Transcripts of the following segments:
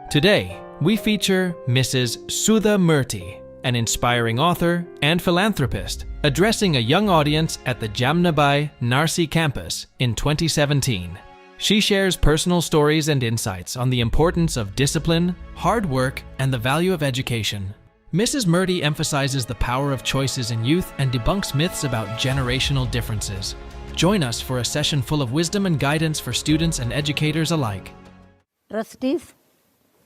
Today, we feature Mrs. Sudha Murthy, an inspiring author and philanthropist, addressing a young audience at the Jamnabai Narsi campus in 2017. She shares personal stories and insights on the importance of discipline, hard work, and the value of education. Mrs. Murthy emphasizes the power of choices in youth and debunks myths about generational differences. Join us for a session full of wisdom and guidance for students and educators alike. Trustees,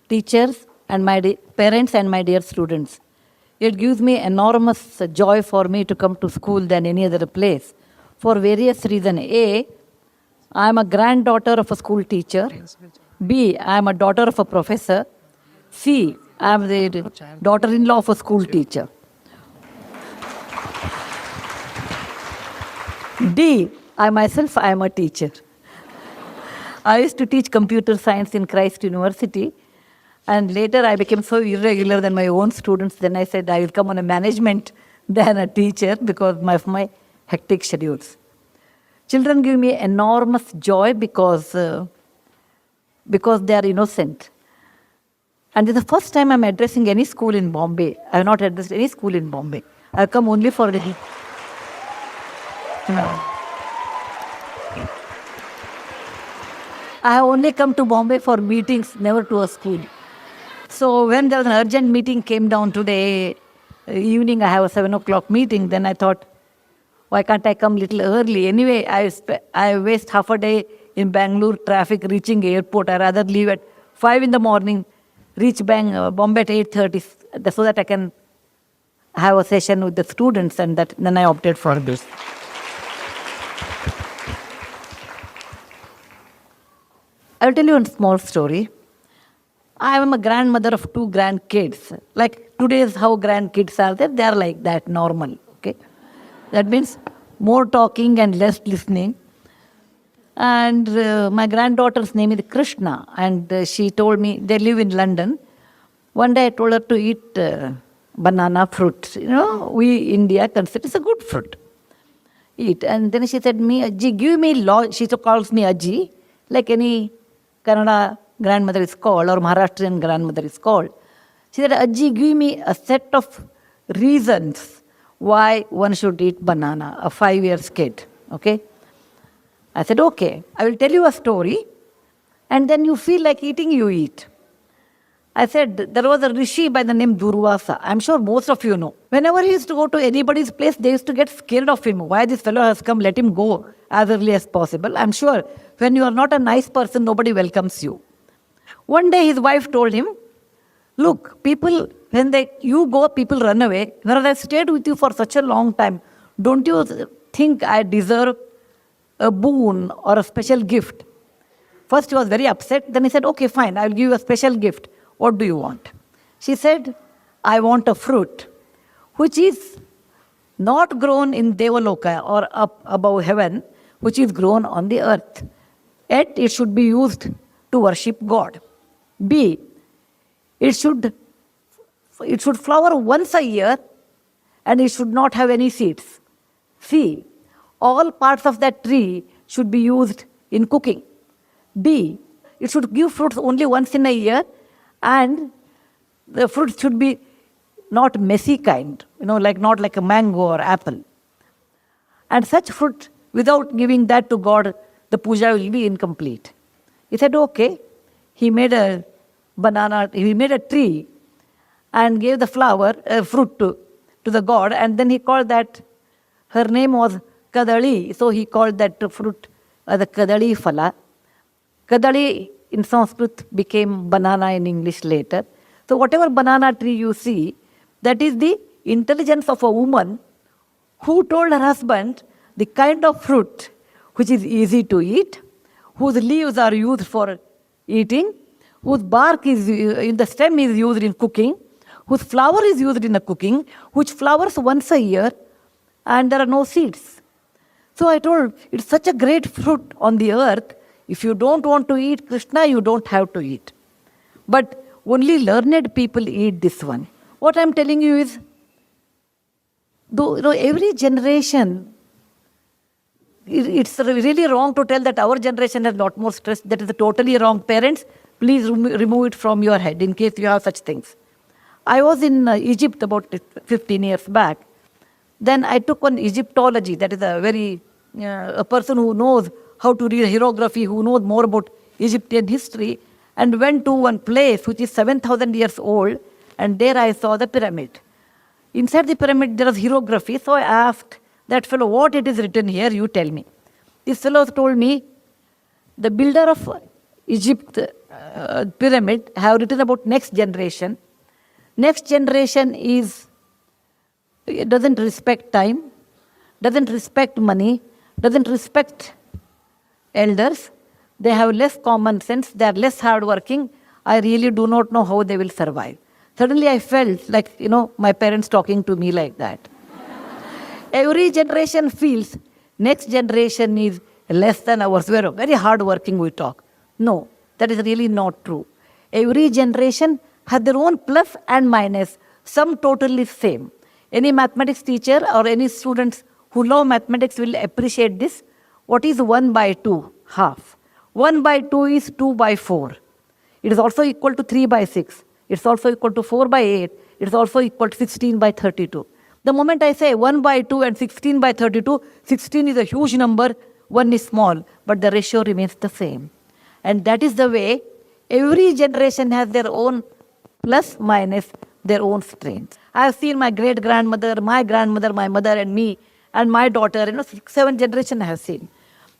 teachers, and my parents and my dear students. It gives me enormous joy for me to come to school than any other place for various reasons. A, I am a granddaughter of a school teacher. B, I am a daughter of a professor. C, I am the daughter-in-law of a school teacher. D, I am a teacher. I used to teach computer science in Christ University, and later I became so irregular than my own students. Then I said I will come on a management than a teacher because of my hectic schedules. Children give me enormous joy because they are innocent. And this is the first time I'm addressing any school in Bombay. I have not addressed any school in Bombay. I have come only for the... I have only come to Bombay for meetings, never to a school. So when there was an urgent meeting came down today, evening I have a 7 o'clock meeting, then I thought, why can't I come a little early? Anyway, I waste half a day in Bangalore traffic reaching airport. I rather leave at 5 in the morning, reach Bombay at 8:30 so that I can have a session with the students, and then I opted for this. I'll tell you a small story. I am a grandmother of 2 grandkids. Like today's how grandkids are there, they are like that, normal. Okay, that means more talking and less listening. And my granddaughter's name is Krishna, and she told me, they live in London. One day I told her to eat banana fruit. You know, we India consider it's a good fruit. Eat. And then she said, me, Ajji, give me law. She calls me Ajji, like any Kannada grandmother is called, or Maharashtrian grandmother is called. She said, Ajji, give me a set of reasons why one should eat banana, a 5-year kid. Okay? I said, okay, I will tell you a story, and then you feel like eating, you eat. I said, there was a rishi by the name Durvasa. I'm sure most of you know. Whenever he used to go to anybody's place, they used to get scared of him. Why this fellow has come, let him go as early as possible. I'm sure when you are not a nice person, nobody welcomes you. One day his wife told him, look, people, when you go, people run away. Whereas I stayed with you for such a long time, don't you think I deserve a boon or a special gift? First he was very upset. Then he said, okay, fine, I'll give you a special gift. What do you want? She said, I want a fruit which is not grown in Devaloka or up above heaven, which is grown on the earth. Yet it should be used to worship God. B, it should flower once a year and it should not have any seeds. C, all parts of that tree should be used in cooking. D, it should give fruits only once in a year, and the fruit should be not messy kind, not like a mango or apple. And such fruit, without giving that to God, the puja will be incomplete. He said, okay. He made a tree and gave the fruit to the God, and then he called that, her name was Kadali, so he called that fruit the Kadali Phala. Kadali in Sanskrit became banana in English later. So whatever banana tree you see, that is the intelligence of a woman who told her husband the kind of fruit which is easy to eat, whose leaves are used for eating, whose bark is in the stem is used in cooking, whose flower is used in the cooking, which flowers once a year, and there are no seeds. So I told, it's such a great fruit on the earth. If you don't want to eat Krishna, you don't have to eat. But only learned people eat this one. What I'm telling you is, though every generation, it's really wrong to tell that our generation has a lot more stress. That is totally wrong. Parents, Please remove it from your head in case you have such things. I was in Egypt about 15 years back. Then I took on Egyptology, that is a person who knows how to read hieroglyphy, who knows more about Egyptian history, and went to one place which is 7,000 years old, and there I saw the pyramid. Inside the pyramid there was hieroglyphy, so I asked that fellow, what it is written here, you tell me. This fellow told me, the builder of Egypt pyramid have written about next generation. Next generation doesn't respect time, doesn't respect money, doesn't respect elders. They have less common sense, they are less hardworking. I really do not know how they will survive. Suddenly I felt like, my parents talking to me like that. Every generation feels next generation is less than ours. We are very hardworking, we talk. No, that is really not true. Every generation has their own plus and minus, some totally same. Any mathematics teacher or any students who love mathematics will appreciate this. What is 1 by 2? Half. 1 by 2 is 2 by 4. It is also equal to 3 by 6. It's also equal to 4 by 8. It's also equal to 16 by 32. The moment I say 1 by 2 and 16 by 32, 16 is a huge number, 1 is small, but the ratio remains the same. And that is the way every generation has their own plus, minus, their own strengths. I have seen my great-grandmother, my grandmother, my mother and me, and my daughter, 6, 7 generations I have seen.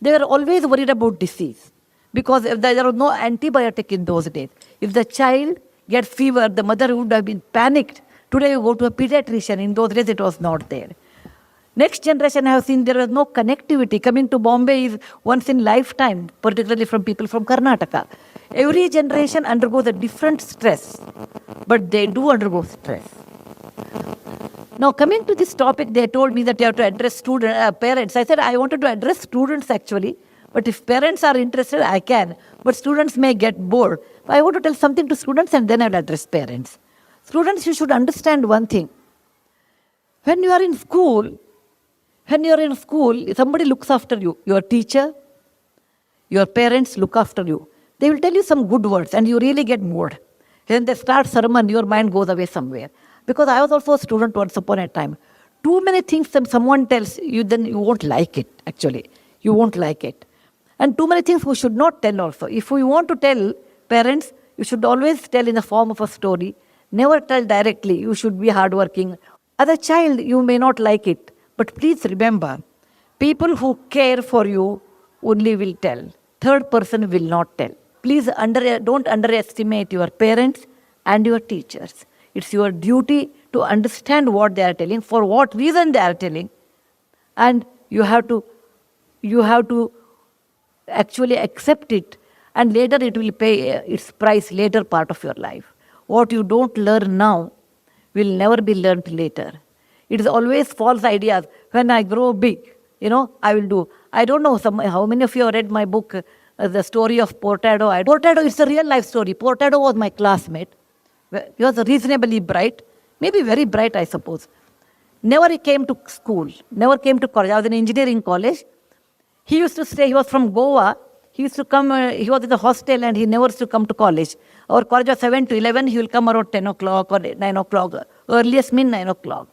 They were always worried about disease because there was no antibiotic in those days. If the child gets fever, the mother would have been panicked. Today you go to a pediatrician. In those days it was not there. Next generation I have seen there was no connectivity. Coming to Bombay is once in lifetime, particularly from people from Karnataka. Every generation undergoes a different stress, but they do undergo stress. Now coming to this topic, they told me that you have to address parents. I said I wanted to address students actually, but if parents are interested, I can. But students may get bored. I want to tell something to students and then I will address parents. Students, you should understand one thing. When you are in school, somebody looks after you. Your teacher, your parents look after you. They will tell you some good words and you really get bored. When they start sermon, your mind goes away somewhere. Because I was also a student once upon a time. Too many things someone tells you, then you won't like it, actually. You won't like it. And too many things we should not tell also. If we want to tell parents, you should always tell in the form of a story. Never tell directly. You should be hardworking. As a child, you may not like it. But please remember, people who care for you only will tell. Third person will not tell. Please don't underestimate your parents and your teachers. It's your duty to understand what they are telling, for what reason they are telling. And you have to actually accept it. And later it will pay its price later part of your life. What you don't learn now will never be learned later. It is always false ideas. When I grow big, I will do. I don't know how many of you have read my book, The Story of Portado. Portado is a real life story. Portado was my classmate. He was reasonably bright, maybe very bright, I suppose. Never came to school, never came to college. I was in engineering college. He used to stay, he was from Goa. He used to come, he was in the hostel and he never used to come to college. Our college was 7 to 11, he will come around 10 o'clock or 9 o'clock, earliest mean 9 o'clock.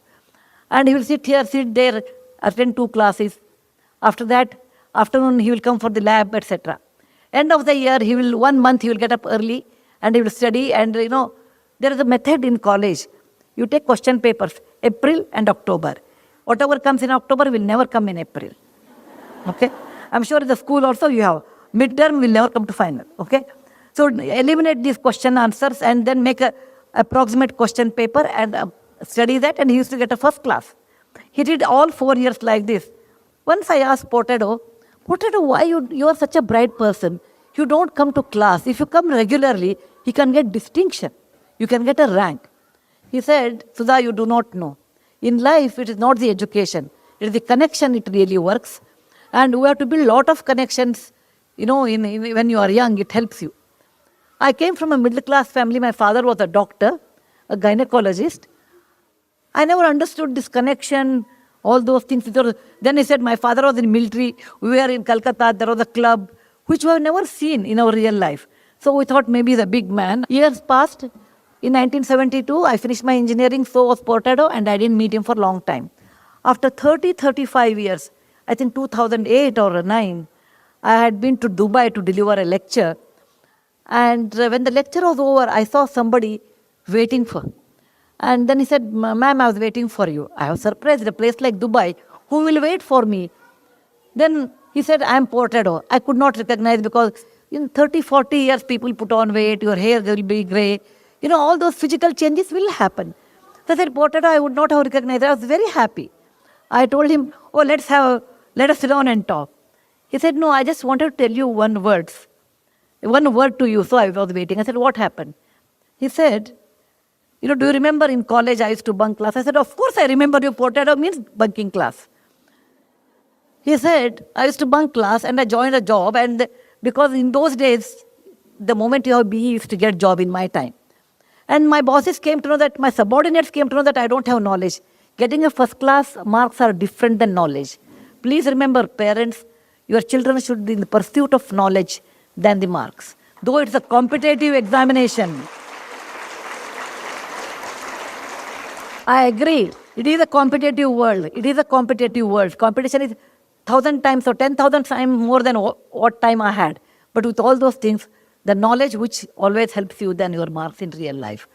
And he will sit here, sit there, attend 2 classes. After that, afternoon he will come for the lab, etc. End of the year, 1 month he will get up early and he will study. And there is a method in college. You take question papers, April and October. Whatever comes in October will never come in April. Okay? I'm sure in the school also you have. Midterm will never come to final. Okay? So eliminate these question answers and then make a approximate question paper and study that, and he used to get a first class. He did all 4 years like this. Once I asked Portado, why you are such a bright person? You don't come to class. If you come regularly, he can get distinction. You can get a rank. He said, Sudha, you do not know. In life, it is not the education. It is the connection it really works. And we have to build a lot of connections. When you are young, it helps you. I came from a middle-class family. My father was a doctor, a gynecologist. I never understood this connection, all those things. Then he said, my father was in military. We were in Calcutta. There was a club, which we have never seen in our real life. So So we thought maybe he's a big man. Years passed. In 1972, I finished my engineering, so was Portado, and I didn't meet him for a long time. After 35 years, I think 2008 or 9, I had been to Dubai to deliver a lecture. And when the lecture was over, I saw somebody waiting for. And then he said, ma'am, I was waiting for you. I was surprised, a place like Dubai, who will wait for me? Then he said, I'm Portado. I could not recognize because in 30, 40 years, people put on weight, your hair will be gray. You know, all those physical changes will happen. So I said, Portado, I would not have recognized. I was very happy. I told him, oh, let us sit down and talk. He said, no, I just wanted to tell you one word to you. So I was waiting. I said, what happened? He said, you know, do you remember in college I used to bunk class? I said, of course I remember you. Portado means bunking class. He said, I used to bunk class and I joined a job. And because in those days, the moment you have BE, you used to get job in my time. And my bosses came to know that, my subordinates came to know that I don't have knowledge. Getting a first class marks are different than knowledge. Please remember, parents, your children should be in the pursuit of knowledge than the marks. Though it's a competitive examination. I agree. It is a competitive world. It is a competitive world. Competition is 1,000 times or 10,000 times more than what time I had. But with all those things, the knowledge which always helps you than your marks in real life.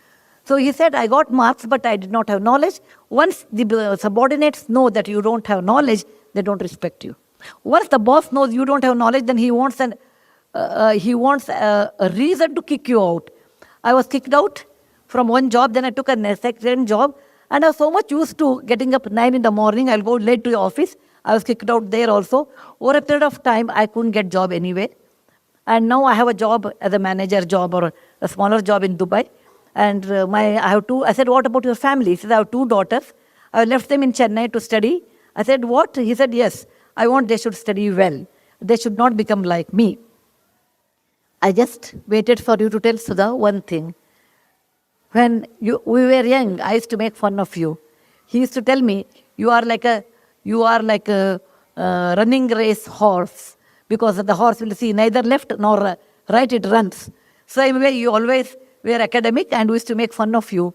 So he said, I got marks, but I did not have knowledge. Once the subordinates know that you don't have knowledge, they don't respect you. Once the boss knows you don't have knowledge, then he wants a reason to kick you out. I was kicked out from one job, then I took a second job, and I was so much used to getting up 9 in the morning, I'll go late to the office. I was kicked out there also. Over a period of time, I couldn't get job anywhere. And now I have a job as a manager job or a smaller job in Dubai. And I said, what about your family? He said, I have 2 daughters. I left them in Chennai to study. I said, what? He said, yes, I want they should study well. They should not become like me. I just waited for you to tell Sudha one thing. When we were young, I used to make fun of you. He used to tell me, you are like a running race horse, because the horse will see neither left nor right, it runs. Same way, you always were academic and we used to make fun of you.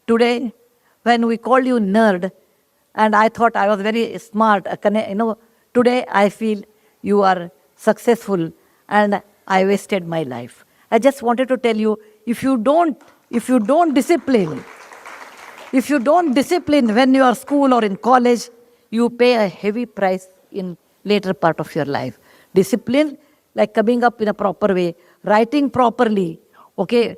Today, when we called you nerd, and I thought I was very smart, today I feel you are successful and I wasted my life. I just wanted to tell you, if you don't discipline when you are school or in college, you pay a heavy price in later part of your life. Discipline, like coming up in a proper way, writing properly, okay,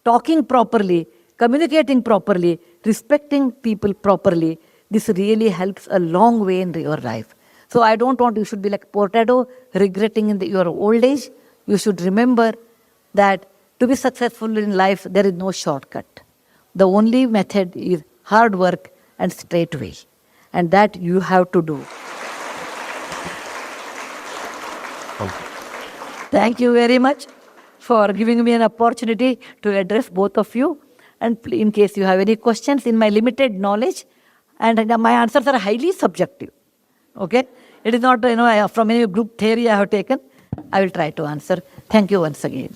talking properly, communicating properly, respecting people properly. This really helps a long way in your life. So I don't want you should be like Portado, regretting in your old age. You should remember that to be successful in life, there is no shortcut. The only method is hard work and straight way. And that you have to do. Thank you very much for giving me an opportunity to address both of you. And in case you have any questions in my limited knowledge, and my answers are highly subjective. Okay? It is not, from any group theory I have taken. I will try to answer. Thank you once again.